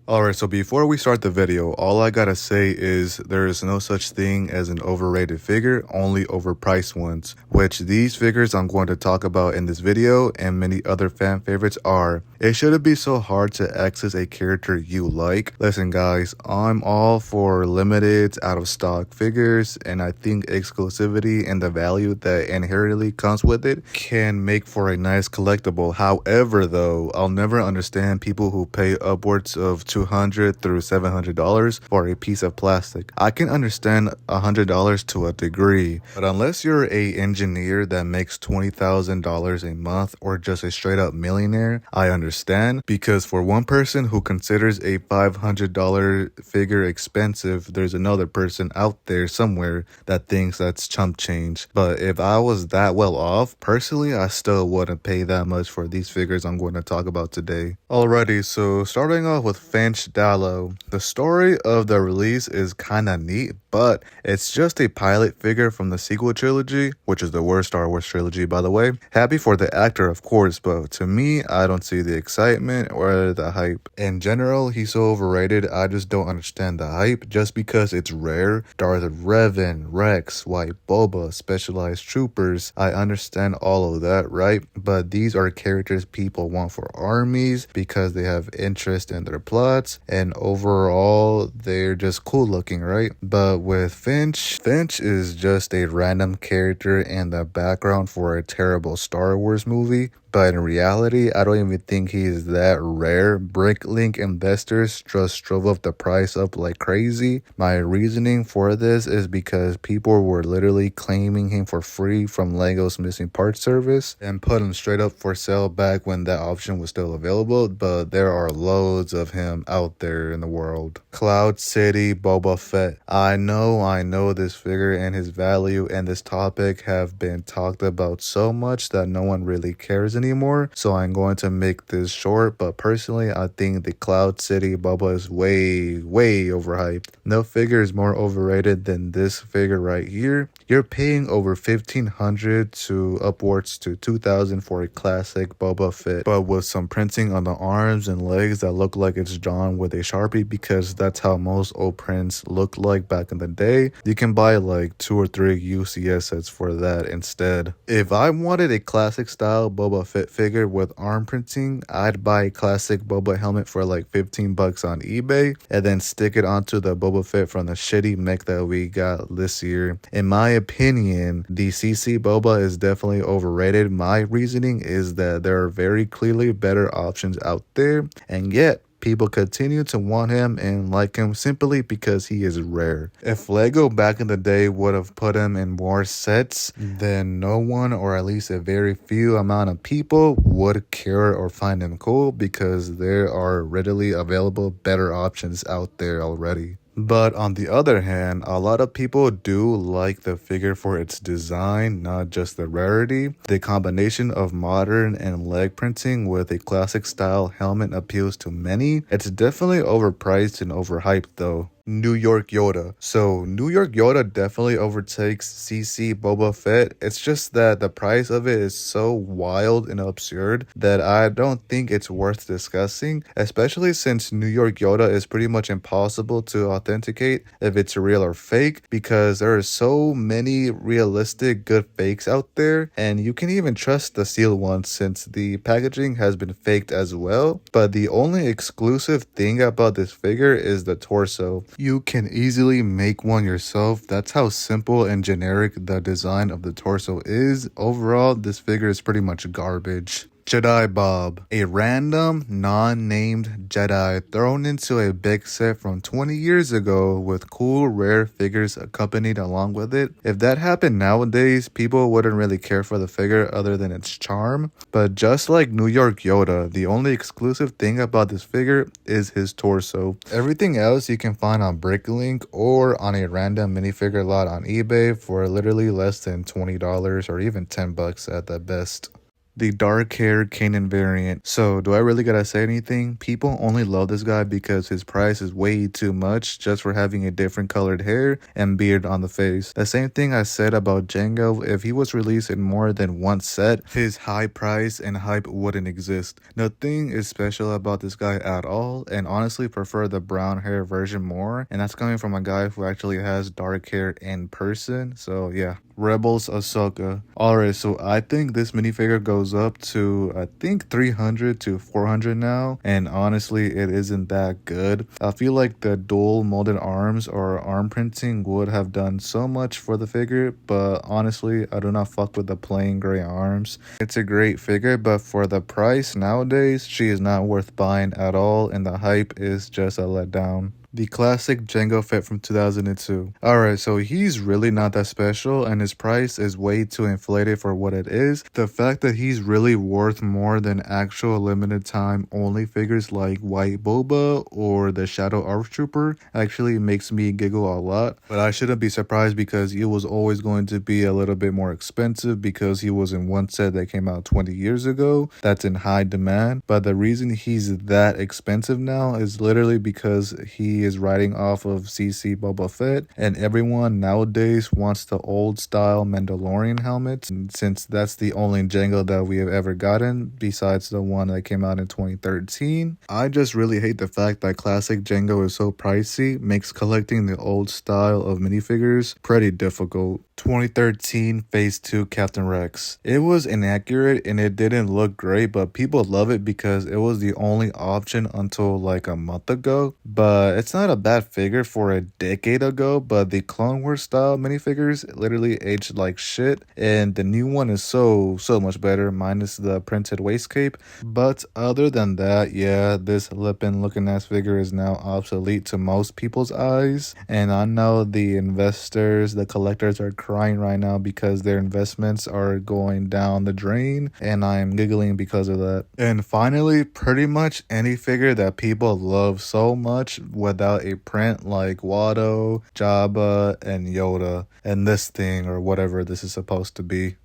Alright, so before we start the video, all I gotta say is there is no such thing as an overrated figure, only overpriced ones, which these figures I'm going to talk about in this video and many other fan favorites are. It shouldn't be so hard to access a character you like. Listen guys, I'm all for limited, out of stock figures, and I think exclusivity and the value that inherently comes with it can make for a nice collectible. However though, I'll never understand people who pay upwards of $200 through $700 for a piece of plastic. I can understand $100 to a degree, but unless you're a engineer that makes $20,000 a month or just a straight up millionaire, I understand, because for one person who considers a $500 figure expensive, there's another person out there somewhere that thinks that's chump change. But if I was that well off, personally, I still wouldn't pay that much for these figures I'm going to talk about today. Alrighty, so starting off with Finch Dallo. The story of the release is kinda neat, but it's just a pilot figure from the sequel trilogy, which is the worst Star Wars trilogy by the way. Happy for the actor of course, but to me, I don't see the excitement or the hype. In general, he's so overrated, I just don't understand the hype just because it's rare. Darth Revan, Rex, White Boba, Specialized Troopers, I understand all of that, right? But these are characters people want for armies because they have interest in their plots, and overall they're just cool looking, right? But with Finch is just a random character in the background for a terrible Star Wars movie. But in reality, I don't even think he is that rare. Bricklink investors just drove up the price up like crazy. My reasoning for this is because people were literally claiming him for free from Lego's missing parts service and put him straight up for sale back when that option was still available. But there are loads of him out there in the world. Cloud City Boba Fett. I know this figure and his value and this topic have been talked about so much that no one really cares anymore, so I'm going to make this short. But personally, I think the Cloud City Boba is way overhyped. No figure is more overrated than this figure right here. You're paying over $1,500 to upwards to $2,000 for a classic Boba Fett, but with some printing on the arms and legs that look like it's drawn with a Sharpie, because that's how most old prints looked like back in the day. You can buy like 2 or 3 UCS sets for that instead. If I wanted a classic style Boba Fett figure with arm printing, I'd buy a classic Boba helmet for like $15 on eBay and then stick it onto the Boba Fett from the shitty mech that we got this year. In my opinion, the CC Boba is definitely overrated. My reasoning is that there are very clearly better options out there, and yet people continue to want him and like him simply because he is rare. If Lego back in the day would have put him in more sets, then no one, or at least a very few amount of people, would care or find him cool, because there are readily available better options out there already. But on the other hand, a lot of people do like the figure for its design, not just the rarity. The combination of modern and leg printing with a classic style helmet appeals to many. It's definitely overpriced and overhyped though. New York Yoda. So New York Yoda definitely overtakes CC Boba Fett. It's just that the price of it is so wild and absurd that I don't think it's worth discussing, especially since New York Yoda is pretty much impossible to authenticate if it's real or fake, because there are so many realistic good fakes out there, and you can even trust the sealed ones since the packaging has been faked as well. But the only exclusive thing about this figure is the torso. You can easily make one yourself. That's how simple and generic the design of the torso is. Overall, this figure is pretty much garbage. Jedi Bob, a random, non-named Jedi thrown into a big set from 20 years ago with cool, rare figures accompanied along with it. If that happened nowadays, people wouldn't really care for the figure other than its charm. But just like New York Yoda, the only exclusive thing about this figure is his torso. Everything else you can find on Bricklink or on a random minifigure lot on eBay for literally less than $20 or even $10 at the best. the dark haired Kanan variant. So, do I really gotta say anything? People only love this guy because his price is way too much just for having a different colored hair and beard on the face. The same thing I said about Django, if he was released in more than one set, his high price and hype wouldn't exist. Nothing is special about this guy at all, and honestly prefer the brown hair version more, and that's coming from a guy who actually has dark hair in person. So yeah. Rebels Ahsoka. Alright, so I think this minifigure goes up to I think 300 to 400 now, and honestly it isn't that good. I feel like the dual molded arms or arm printing would have done so much for the figure, but honestly I do not fuck with the plain gray arms. It's a great figure, but for the price nowadays she is not worth buying at all, and the hype is just a letdown. The classic Jango Fett from 2002. Alright, so he's really not that special and his price is way too inflated for what it is. The fact that he's really worth more than actual limited time only figures like White Boba or the Shadow ARC Trooper actually makes me giggle a lot. But I shouldn't be surprised because he was always going to be a little bit more expensive because he was in one set that came out 20 years ago that's in high demand. But the reason he's that expensive now is literally because he is riding off of CC Boba Fett, and everyone nowadays wants the old style Mandalorian helmets, and since that's the only Jango that we have ever gotten besides the one that came out in 2013. I just really hate the fact that classic Jango is so pricey, makes collecting the old style of minifigures pretty difficult. 2013 Phase 2 Captain Rex. It was inaccurate and it didn't look great, but people love it because it was the only option until like a month ago. But it's not a bad figure for a decade ago, but the Clone Wars style minifigures literally aged like shit, and the new one is so much better minus the printed waist cape. But other than that, yeah, this lippin looking ass figure is now obsolete to most people's eyes, and I know the investors, the collectors are crying right now because their investments are going down the drain, and I'm giggling because of that. And finally, pretty much any figure that people love so much without a print like Watto, Jabba, and Yoda, and this thing or whatever this is supposed to be.